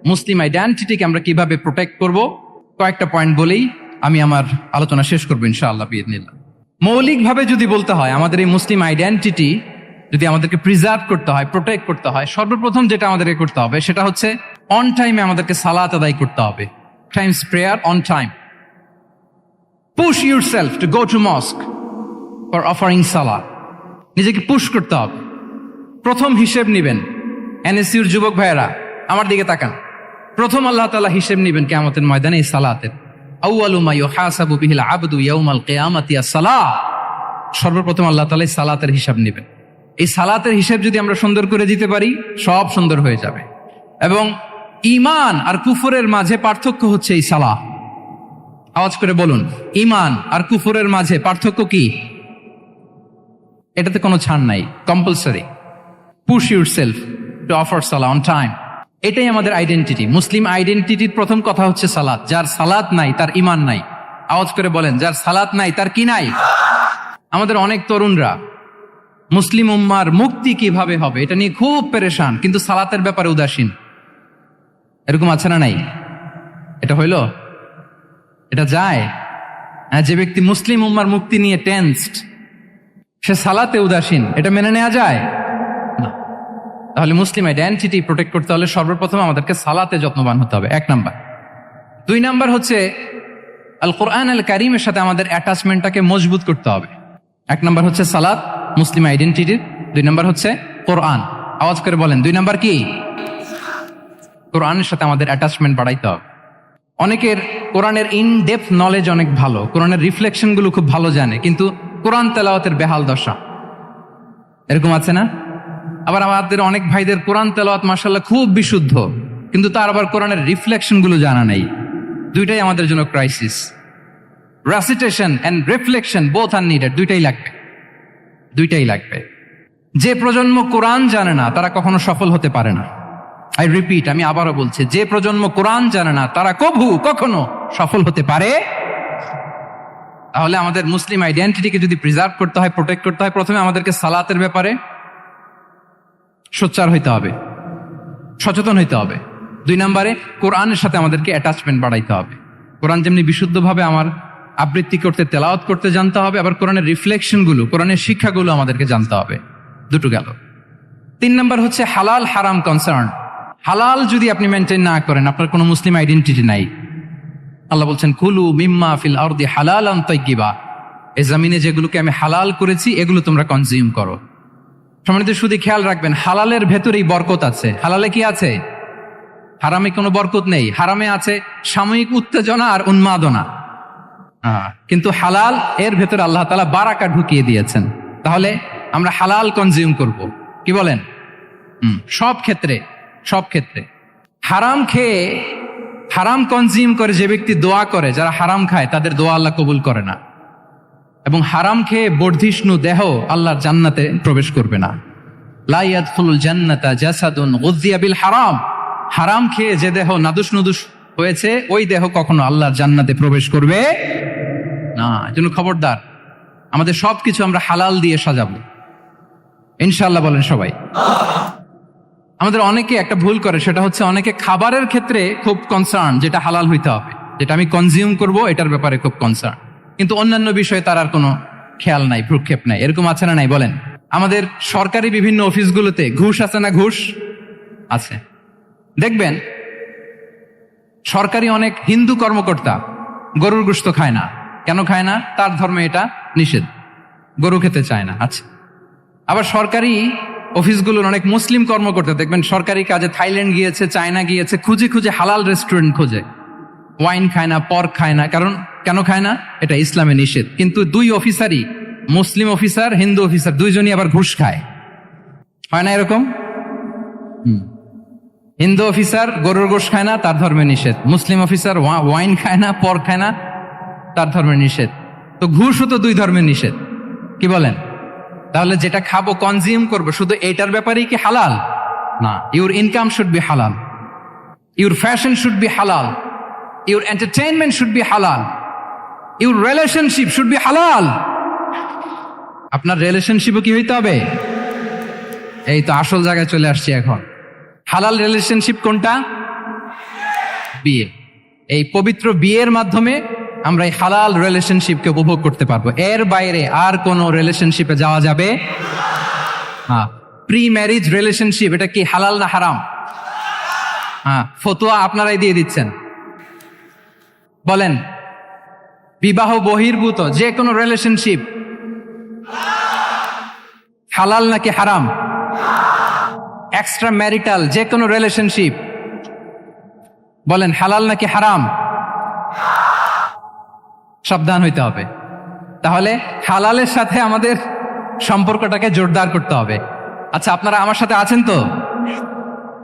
মুসলিম আইডেন্টিটিকে আমরা কিভাবে প্রোটেক্ট করব, কয়েকটা পয়েন্ট বলেই আমি আমার আলোচনা শেষ করবো ইনশাআল্লাহ বিইذনিল্লাহ। মৌলিকভাবে যদি বলতে হয় আমাদের এই মুসলিম আইডেন্টিটি যদি আমাদেরকে প্রিজার্ভ করতে হয়, প্রোটেক্ট করতে হয়, সর্বপ্রথম যেটা আমাদেরকে করতে হবে সেটা হচ্ছে অন টাইমে আমাদেরকে সালাত আদায় করতে হবে। Times prayer on time. Push yourself to go to mosque for offering সালাহ। নিজেকে পুশ করতে হবে। প্রথম হিসেব নিবেন। এনএসইউর যুবক ভাইয়েরা আমার দিকে তাকান। প্রথম আল্লাহ তাআলা হিসেব নিবেন কিয়ামতের ময়দানে এই সালাতের। আউয়ালু মা ইউহাসাবু বিহিল আবদু ইয়াউমাল কিয়ামাতি আস-সালাহ। সর্বপ্রথম আল্লাহ তাআলা এই সালাতের হিসাব নেবেন। এই সালাতের হিসাব যদি আমরা সুন্দর করে দিতে পারি সব সুন্দর হয়ে যাবে। এবং ঈমান আর কুফরের মাঝে পার্থক্য হচ্ছে এই সালাহ। আওয়াজ করে বলুন, ঈমান আর কুফরের মাঝে পার্থক্য কি? এটাতে কোনো ছাড় নাই, compulsory. Push yourself to offer Salah on time. এটাই আমাদের আইডেন্টিটি। মুসলিম আইডেন্টিটির প্রথম কথা হচ্ছে সালাত। যার সালাত নাই তার ঈমান নাই। আওয়াজ করে বলেন, যার সালাত নাই তার কি নাই? আমাদের অনেক তরুণরা মুসলিম উম্মার মুক্তি কিভাবে হবে এটা নিয়ে খুব পেরেশান, কিন্তু সালাতের ব্যাপারে উদাসীন। এরকম আছে না নাই? এটা হইল? এটা যায়? যে ব্যক্তি মুসলিম উম্মার মুক্তি নিয়ে টেনসড সে সালাতে উদাসীন, এটা মেনে নেওয়া যায় না। তাহলে মুসলিম আইডেন্টিটি প্রোটেক্ট করতে হলে সর্বপ্রথম আমাদেরকে সালাতে যত্নবান হতে হবে, 1 নাম্বার। 2 নাম্বার হচ্ছে আল কোরআন আল কারীমের সাথে আমাদের অ্যাটাচমেন্টটাকে মজবুত করতে হবে। 1 নাম্বার হচ্ছে সালাত মুসলিম আইডেন্টিটির, 2 নাম্বার হচ্ছে কোরআন। আওয়াজ করে বলেন 2 নাম্বার কি? কোরআনের সাথে আমাদের অ্যাটাচমেন্ট বাড়াইতে হবে। অনেকের কোরআনের ইন ডেপথ নলেজ অনেক ভালো, কোরআনের রিফ্লেকশন গুলো খুব ভালো জানে, কিন্তু কোরআন তেলাওয়াতের বেহাল দশা। এরকম আছে না? আবার আমাদের অনেক ভাইদের কোরআন তেলাওয়াত মাশাআল্লাহ খুব বিশুদ্ধ, কিন্তু তার আবার কোরআনের রিফ্লেকশন গুলো জানা নাই। দুইটাই আমাদের জন্য crisis. Recitation and reflection both are needed. দুইটাই লাগবে। যে প্রজন্ম কোরআন জানে না তারা কখনো সফল হতে পারে না। আই রিপিট, আমি আবারও বলছি, যে প্রজন্ম কোরআন জানে না তারা কখনো সফল হতে পারে। তাহলে আমাদের মুসলিম আইডেন্টিটিকে যদি প্রিজার্ভ করতে হয়, প্রোটেক্ট করতে হয়, প্রথমে আমাদেরকে সালাতের ব্যাপারে সোচ্চার হইতে হবে, সচেতন হইতে হবে। 2 নম্বরে কোরআনের সাথে আমাদেরকে অ্যাটাচমেন্ট বাড়াইতে হবে। কোরআন যেমনি বিশুদ্ধভাবে আমার আবৃত্তি করতে, তেলাওয়াত করতে জানতে হবে, আবার কোরআনের রিফ্লেকশনগুলো, কোরআনের শিক্ষাগুলো আমাদেরকে জানতে হবে। দুটো গেল। 3 নম্বর হচ্ছে হালাল হারাম কনসার্ন। হালাল যদি আপনি মেনটেন না করেন আপনার কোনো মুসলিম আইডেন্টিটি নাই। আল্লাহ বলছেন কুলু মিম্মা ফিল আরদি হালালান তাইয়্যিবা। এই জমিনে যেগুলোকে আমি হালাল করেছি এগুলো তোমরা কনজিউম করো। সম্মানিত শুধু খেয়াল রাখবেন, হালালের ভেতরেই বরকত আছে। হালালে কি আছে? হারামে কোনো বরকত নেই। হারামে আছে সাময়িক উত্তেজনা আর উন্মাদনা, কিন্তু হালাল এর ভেতরে আল্লাহ তাআলা বারাকা ঢুকিয়ে দিয়েছেন। তাহলে আমরা হালাল কনজিউম করব, কি বলেন? সব ক্ষেত্রে হারাম খেয়ে, হারাম কনজিউম করে যে ব্যক্তি দোয়া করে, যারা হারাম খায় তাদের দোয়া আল্লাহ কবুল করে না। এবং হারাম খেয়ে বর্ধিষ্ণু দেহ আল্লাহর জান্নাতে প্রবেশ করবে না। লা ইয়াদখুলুল জান্নাতা জাসাদুন গুযিয়া বিল হারাম। হারাম খেয়ে যে দেহ নাদুস নুদুস হয়েছে ওই দেহ কখনো আল্লাহর জান্নাতে প্রবেশ করবে না। এজন্য খবরদার, আমাদের সবকিছু আমরা হালাল দিয়ে সাজাবো ইনশাআল্লাহ। বলেন সবাই। আমাদের অনেকে একটা ভুল করে, সেটা হচ্ছে অনেকে খাবারের ক্ষেত্রে খুব কনসার্ন, যেটা হালাল হইতে হবে, যেটা আমি কনজিউম করব এটার ব্যাপারে খুব কনসার্ন, কিন্তু অন্যান্য বিষয়ে তার আর কোনো খেয়াল নাই, ভ্রুক্ষেপ নাই। এরকম আছে না নাই? বলেন। আমাদের সরকারি বিভিন্ন অফিসগুলোতে ঘুষ আছে না? ঘুষ আছে। দেখবেন সরকারি অনেক হিন্দু কর্মকর্তা গরুর গোশত খায় না। কেন খায় না? তার ধর্মে এটা নিষেধ, গরু খেতে চায় না। আচ্ছা, আবার সরকারি অফিসগুলোর অনেক মুসলিম কর্মকর্তা দেখবেন সরকারি কাজে থাইল্যান্ড গিয়েছে, চায়না গিয়েছে, খুঁজে খুঁজে হালাল রেস্টুরেন্ট খোঁজে। ওয়াইন খায় না, পর্ক খায় না। কারণ কেন খায় না? এটা ইসলামে নিষেধ। কিন্তু 2 অফিসারই, মুসলিম অফিসার, হিন্দু অফিসার, 2জনই আবার ঘুষ খায়। হয় না এরকম? হিন্দু অফিসার গরুর গোশত খায় না, তার ধর্মে নিষেধ। মুসলিম অফিসার ওয়াইন খায় না, পর্ক খায় না, তার ধর্মে নিষেধ। তো ঘুষও তো 2 ধর্মের নিষেধ, কি বলেন? তাহলে যেটা খাবো, কনজিউম করবো, শুধু এইটার ব্যাপারেই কি হালাল? না। ইউর ইনকাম শুড বি হালাল, ইউর ফ্যাশন শুড বি হালাল, ইউর এন্টারটেইনমেন্ট শুড বি হালাল, ইউর রিলেশনশিপ শুড বি হালাল। আপনার রিলেশনশিপও কি হইতে হবে? এই তো আসল জায়গায় চলে আসছি এখন। হালাল রিলেশনশিপ কোনটা? বিয়ে। এই পবিত্র বিয়ের মাধ্যমে আমরা এই হালাল রিলেশনশিপকে উপভোগ করতে পারবো। এর বাইরে আর কোনো রিলেশনশিপে যাওয়া যাবে হ্যাঁ। প্রি ম্যারিজ রিলেশনশিপ এটা কি হালাল না হারাম? হ্যাঁ, ফতোয়া আপনারাই দিয়ে দিচ্ছেন। বলেন, বিবাহ বহির্ভূত যে কোনো রিলেশনশিপ হালাল নাকি হারাম? এক্সট্রা ম্যারিটাল যে কোনো রিলেশনশিপ বলেন হালাল নাকি হারাম? সাবধান হইতে হবে। তাহলে হালালের সাথে আমাদের সম্পর্কটাকে জোরদার করতে হবে। আচ্ছা, আপনারা আমার সাথে আছেন তো?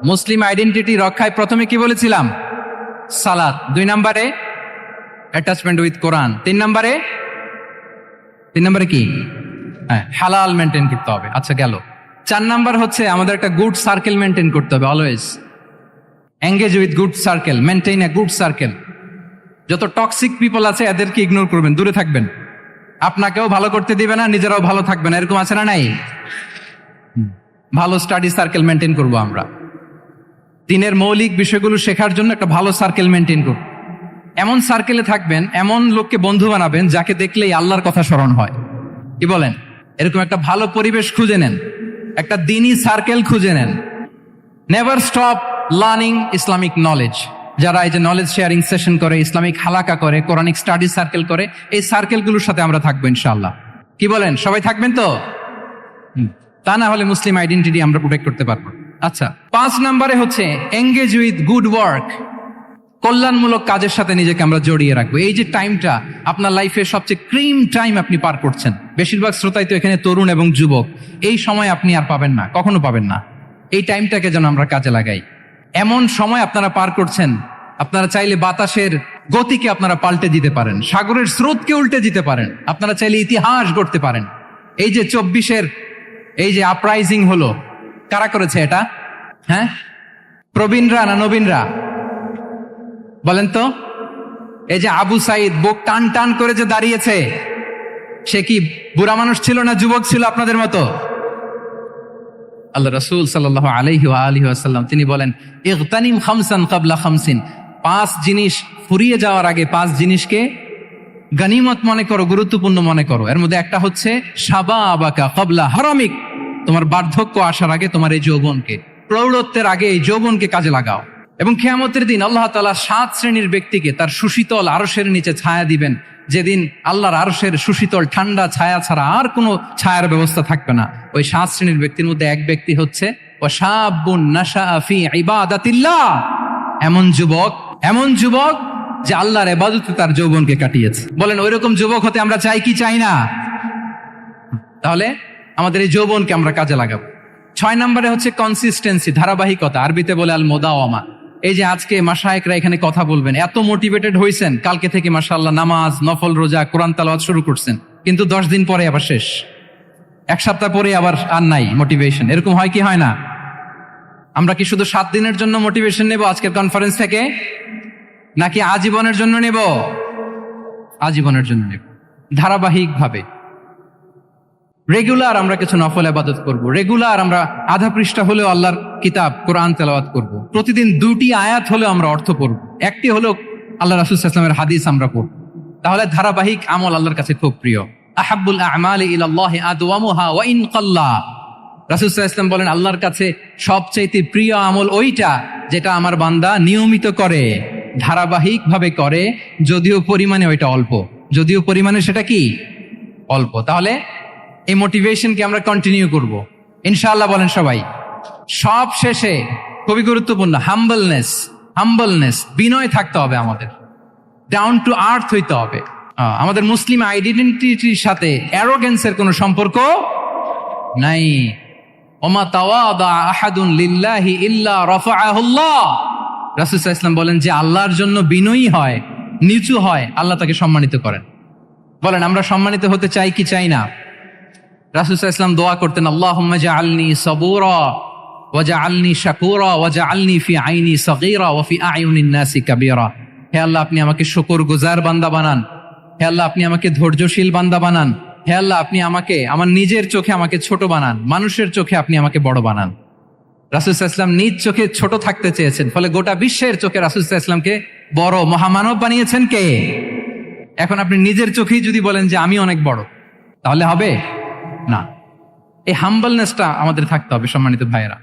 মুসলিম আইডেন্টিটি রক্ষায় প্রথমে কি বলেছিলাম? সালাত। 2 নম্বরে অ্যাটাচমেন্ট উইথ কোরআন। 3 নম্বরে কি? হ্যাঁ, হালাল মেনটেন করতে হবে। আচ্ছা গেল। 4 নাম্বার হচ্ছে আমাদের একটা গুড সার্কেল মেনটেন করতে হবে। Always engage with good circle, maintain a good circle. যত টক্সিক পিপল আছে এদেরকে ইগনোর করবেন, দূরে থাকবেন। আপনাকেও ভালো করতে দিবে না, নিজেরাও ভালো থাকবেন। এরকম আছে না নাই? ভালো স্টাডি সার্কেল মেনটেন করবো আমরা। দিনের মৌলিক বিষয়গুলো শেখার জন্য একটা ভালো সার্কেল মেনটেন করব। এমন সার্কেলে থাকবেন, এমন লোককে বন্ধু বানাবেন যাকে দেখলেই আল্লাহর কথা স্মরণ হয়। কি বলেন? এরকম একটা ভালো পরিবেশ খুঁজে নেন, একটা দ্বীনি সার্কেল খুঁজে নেন। Never stop learning Islamic knowledge. যারা এই যে নলেজ শেয়ারিং সেশন করে, ইসলামিক হালাকা করে, কোরআনিক স্টাডি সার্কেল করে, এই সার্কেলগুলোর সাথে আমরা থাকবো ইনশাআল্লাহ। কি বলেন? সবাই থাকবেন তো? তা না হলে মুসলিম আইডেন্টিটি আমরা প্রোটেক্ট করতে পারবো। আচ্ছা, 5 নম্বরে হচ্ছে এঙ্গেজ উইথ গুড ওয়ার্ক। কল্যাণমূলক কাজের সাথে নিজেকে আমরা জড়িয়ে রাখবো। এই যে টাইমটা আপনার লাইফের সবচেয়ে ক্রিম টাইম আপনি পার করছেন, বেশিরভাগ শ্রোতাই তো এখানে তরুণ এবং যুবক। এই সময় আপনি আর পাবেন না, কখনো পাবেন না। এই টাইমটাকে যেন আমরা কাজে লাগাই। এমন সময় আপনারা পার করছেন, আপনারা চাইলে বাতাসের গতিকে আপনারা পাল্টে দিতে পারেন, সাগরের স্রোতকে উল্টে দিতে পারেন, আপনারা চাইলে ইতিহাস গড়তে পারেন। এই যে 24-এর এই যে আপরাইজিং হলো, কারা করেছে এটা? হ্যাঁ, প্রবীণরা না নবীনরা? বলেন তো। এই যে আবু সাইদ বুক টান টান করে যে দাঁড়িয়েছে, সে কি বুড়া মানুষ ছিল না যুবক ছিল আপনাদের মতো? আল্লাহ রাসূল সাল্লাল্লাহু আলাইহি ওয়া আলিহি ওয়াসাল্লাম তিনি বলেন, ইগতানিম খামসান ক্বাবলা খামসিন। 5 জিনিস ফুরিয়ে যাওয়ার আগে 5 জিনিসকে গনিমত মনে করো, গুরুত্বপূর্ণ মনে করো। এর মধ্যে একটা হচ্ছে শাবাবাকা ক্বাবলা হারামিক। তোমার বার্ধক্য আসার আগে তোমার এই যৌবনকে, প্রৌঢ়ত্বের আগে এই যৌবনকে কাজে লাগাও। এবং কিয়ামতের দিন আল্লাহ তাআলা 7 শ্রেণীর ব্যক্তিকে তার সুশীতল আরশের নিচে ছায়া দিবেন, যেদিন আল্লাহর আরশের সুশীতল ঠান্ডা ছায়া ছাড়া আর কোনো ছায়ার ব্যবস্থা থাকবে না। ওই 7 শ্রেণীর ব্যক্তির মধ্যে এক ব্যক্তি হচ্ছে ওয়াশাবুন নাশাআ ফি ইবাদাতিল্লাহ। এমন যুবক যে আল্লাহর ইবাদতে তার যৌবনকে কাটিয়েছে। বলেন, ওইরকম যুবক হতে আমরা চাই কি চাই না? তাহলে আমাদের এই যৌবনকে আমরা কাজে লাগাবো। 6 নম্বরে হচ্ছে কনসিস্টেন্সি, ধারাবাহিকতা। আরবিতে বলে আল মুদাওয়ামা। এই যে আজকে মাশায়েখরা এখানে কথা বলবেন, এত মোটিভেটেড হয়েছেন, কালকে থেকে মাশাআল্লাহ নামাজ, নফল রোজা, কোরআন তেলাওয়াত শুরু করছেন, কিন্তু 10 দিন পরে আবার শেষ, 1 সপ্তাহ পরে আবার আর নাই মোটিভেশন। এরকম হয় কি হয় না? আমরা কি শুধু 7 দিনের জন্য মোটিভেশন নেব আজকের কনফারেন্স থেকে, নাকি আজীবনের জন্য নেব? আজীবনের জন্য নেব। ধারাবাহিকভাবে রেগুলার আমরা কিছু নফল ইবাদত করব, রেগুলার আমরা আধা পৃষ্ঠা হলেও আল্লাহর কিতাব কোরআন তেলাওয়াত করব, প্রতিদিন 2টি আয়াত হলেও আমরা অর্থ পড়ব, একটি হলেও আল্লাহ রাসূল সাল্লাল্লাহু আলাইহি ওয়াসাল্লামের হাদিস আমরা পড়ব। তাহলে ধারাবাহিক আমল আল্লাহর কাছে খুব প্রিয়। আহাব্বুল আ'মালি ইলাল্লাহি আদওয়ামুহা ওয়া ইন কাল্লা। রাসূল সাল্লাল্লাহু আলাইহি ওয়াসাল্লাম বলেন, আল্লাহর কাছে সবচেয়ে প্রিয় আমল ওইটা যেটা আমার বান্দা নিয়মিত করে, ধারাবাহিকভাবে করে, যদিও পরিমাণে ওইটা অল্প, যদিও পরিমাণে সেটা কি অল্প। তাহলে এই মোটিভেশনকে আমরা কন্টিনিউ করব ইনশাআল্লাহ। বলেন সবাই। সব শেষে খুবই গুরুত্বপূর্ণ হাম্বলনেস, বিনয় থাকতে হবে আমাদের, ডাউন টু আর্থ হইতে হবে। আমাদের মুসলিম আইডেন্টিটির সাথে অ্যারোগেন্সের কোনো সম্পর্ক নাই। ওমা তাওয়াদা আহাদুন লিল্লাহি ইল্লা রাফাআহুল্লাহ। রাসূল সাল্লাল্লাহু আলাইহি ওয়াসাল্লাম বলেন, যে আল্লাহর জন্য বিনয়ী হয়, নিচু হয়, আল্লাহ তাকে সম্মানিত করেন। বলেন, আমরা সম্মানিত হতে চাই কি চাই না? রাসূল সাল্লাল্লাহু আলাইহি ওয়াসাল্লাম দোয়া করতেন, আল্লাহুম্মা জাআলনি সাবুরা ওয়া জাআলনি শাকুরা ওয়া জাআলনি ফি আইনি সাগীরা ওয়া ফি আ'য়ুনিন নাসি কাবীরা। হে আল্লাহ, আপনি আমাকে শুকরগুজার বান্দা বানান। হে আল্লাহ, আপনি আমাকে ধৈর্যশীল বান্দা বানান। হে আল্লাহ, আপনি আমাকে আমার নিজের চোখে আমাকে ছোট বানান, মানুষের চোখে আপনি আমাকে বড় বানান। রাসূল সাল্লাল্লাহু আলাইহি ওয়াসাল্লাম নিজ চোখে ছোট থাকতে চেয়েছেন, ফলে গোটা বিশ্বের চোখে রাসূল সাল্লাল্লাহু আলাইহি ওয়াসাল্লামকে বড় মহামানব বানিয়েছেন কে? এখন আপনি নিজের চোখেই যদি বলেন যে আমি অনেক বড়, তাহলে হবে না। এই হাম্বলনেসটা আমাদের থাকতে হবে সম্মানিত ভাইয়েরা।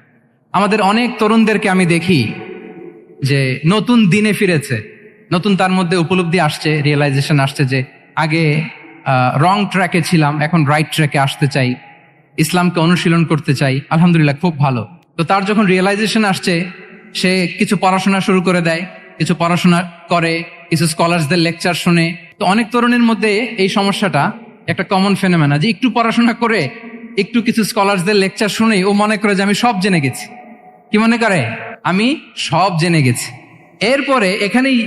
আমাদের অনেক তরুণদেরকে আমি দেখি যে নতুন দিনে ফিরেছে, নতুন তার মধ্যে উপলব্ধি আসছে, রিয়েলাইজেশন আসছে যে আগে রং ট্র্যাকে ছিলাম, এখন রাইট ট্র্যাকে আসতে চাই, ইসলামকে অনুশীলন করতে চাই। আলহামদুলিল্লাহ, খুব ভালো। তো তার যখন রিয়েলাইজেশন আসছে, সে কিছু পড়াশোনা শুরু করে দেয়, কিছু পড়াশোনা করে, কিছু স্কলারসদের লেকচার শুনে। তো অনেক তরুণের মধ্যে এই সমস্যাটা একটা কমন ফেনোমেনা, যে একটু পড়াশোনা করে, একটু কিছু স্কলারসদের লেকচার শুনেই ও মনে করে যে আমি সব জেনে গেছি। কি মনে করে? আমি সব জেনে গেছি। এরপরে এখানেই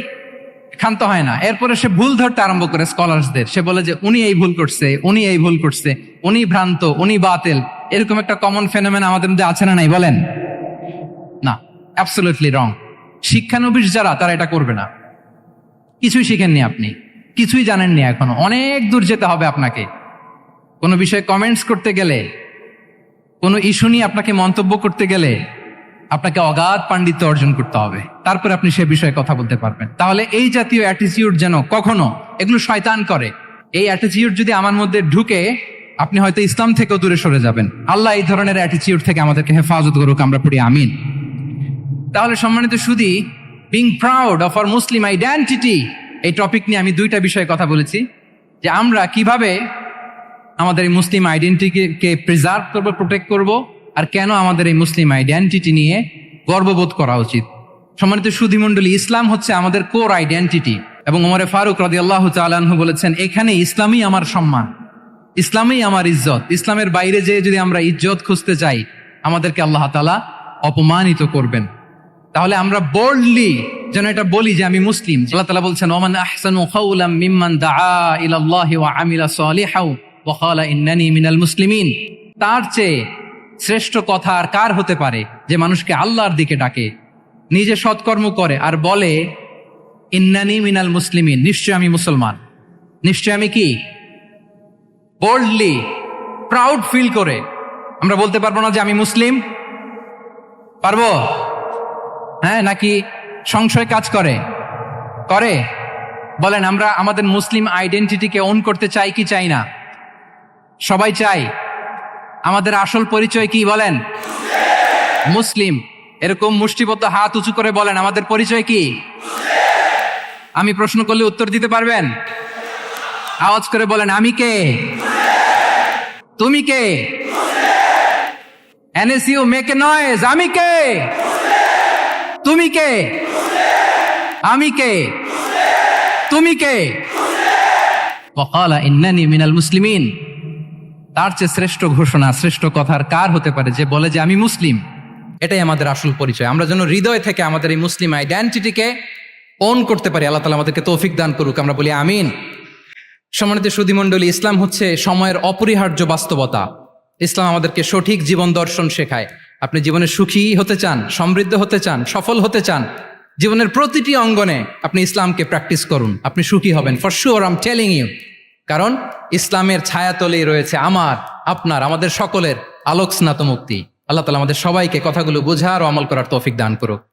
ক্ষান্ত হয় না, এরপরে সে ভুল ধরতে আরম্ভ করে স্কলারসদের। সে বলে যে উনি এই ভুল করছে, উনি এই ভুল করছে, উনি ভ্রান্ত, উনি বাতিল। এরকম একটা কমন ফেনোমেনা আমাদের মধ্যে আছে না নাই বলেন? না, অ্যাবসলিউটলি রং। শিক্ষানবিশ যারা, তারা এটা করবে না। কিছুই শিখেননি আপনি, কিছুই জানেননি এখনো, অনেক দূর যেতে হবে আপনাকে। কোনো বিষয়ে কমেন্টস করতে গেলে, কোনো ইস্যু নিয়ে আপনাকে মন্তব্য করতে গেলে আপনাকে অগাধ পাণ্ডিত্য অর্জন করতে হবে, তারপরে আপনি সে বিষয়ে কথা বলতে পারবেন। তাহলে এই জাতীয় অ্যাটিটিউড যেন কখনো, এগুলো শয়তান করে, এই অ্যাটিটিউড যদি আমার মধ্যে ঢুকে, আপনি হয়তো ইসলাম থেকেও দূরে সরে যাবেন। আল্লাহ এই ধরনের অ্যাটিটিউড থেকে আমাদেরকে হেফাজত করুক, আমরা পড়ি আমিন। তাহলে সম্মানিত সুধী, being proud of our Muslim identity, এই টপিক নিয়ে আমি দুইটা বিষয়ে কথা বলেছি, যে আমরা কিভাবে আমাদের এই মুসলিম আইডেন্টিটিকে প্রিজার্ভ করবো, প্রোটেক্ট করব, আর কেন আমাদের এই মুসলিম আইডেন্টিটি নিয়ে গর্ববোধ করা উচিত। সম্মানিত সুধী মণ্ডলী, ইসলাম হচ্ছে আমাদের কোর আইডেন্টিটি, এবং ওমর ফারুক রাদিয়াল্লাহু তাআলা আনহু বলেছেন, এখানে ইসলামই আমার সম্মান, ইসলামই আমার ইজ্জত। ইসলামের বাইরে যেয়ে যদি আমরা ইজ্জত খুঁজতে চাই, আমাদেরকে আল্লাহ তাআলা অপমানিত করবেন। তাহলে আমরা বোল্ডলি যেন এটা বলি যে আমি মুসলিম। আল্লাহ তাআলা বলছেন, ওমান আহসানু কাওলাম মিম্মান দাআ ইলাল্লাহি ওয়া আমিলা সালিহাও ওয়া ক্বালা ইন্নানি মিনাল মুসলিমিন। তার চেয়ে শ্রেষ্ঠ কথা আর কার হতে পারে, যে মানুষকে আল্লাহর দিকে ডাকে, নিজে সৎকর্ম করে আর বলে ইন্নানি মিনাল মুসলিমিন, নিশ্চয় আমি মুসলমান। নিশ্চয় আমি কি? বোল্ডলি, প্রাউড ফিল করে আমরা বলতে পারবো না যে আমি মুসলিম? পারবো? হ্যাঁ, নাকি সংশয় কাজ করে? করে? বলেন, আমরা আমাদের মুসলিম আইডেন্টিটিকে ওন করতে চাই কি চাই না? সবাই চাই। আমাদের আসল পরিচয় কি বলেন? মুসলিম। এরকম মুষ্টিবদ্ধ হাত উঁচু করে বলেন, আমাদের পরিচয় কি? আমি প্রশ্ন করলে উত্তর দিতে পারবেন? আওয়াজ করে বলেন, আমি কে? তুমি কে? এনএসইউ মেক এ নয়েজ, আমি কে? তুমি কে? আমি কে? তুমি কে? ওয়াকালা ইন্নানি মিনাল মুসলিমিন। তার চেয়ে শ্রেষ্ঠ ঘোষণা, শ্রেষ্ঠ কথার কার হতে পারে, যে বলে যে আমি মুসলিম। এটাই আমাদের আসল পরিচয়। আমরা যেন হৃদয় থেকে আমাদের এই মুসলিম আইডেন্টিটিকে ওন করতে পারি। আল্লাহ তাআলা আমাদেরকে তৌফিক দান করুক, আমরা বলি আমিন। সম্মানিত সুধী মণ্ডলী, ইসলাম হচ্ছে সময়ের অপরিহার্য বাস্তবতা। ইসলাম আমাদেরকে সঠিক জীবন দর্শন শেখায়। আপনি জীবনে সুখী হতে চান, সমৃদ্ধ হতে চান, সফল হতে চান, জীবনের প্রতিটি অঙ্গনে আপনি ইসলামকে প্র্যাকটিস করুন, আপনি সুখী হবেন for sure, I am telling you. কারণ ইসলামের ছায়াতলেই রয়েছে আমার, আপনার, আমাদের সকলের আলোক স্নাত মুক্তি। আল্লাহ তাআলা আমাদের সবাইকে কথাগুলো বোঝার ও আমল করার তৌফিক দান করুক।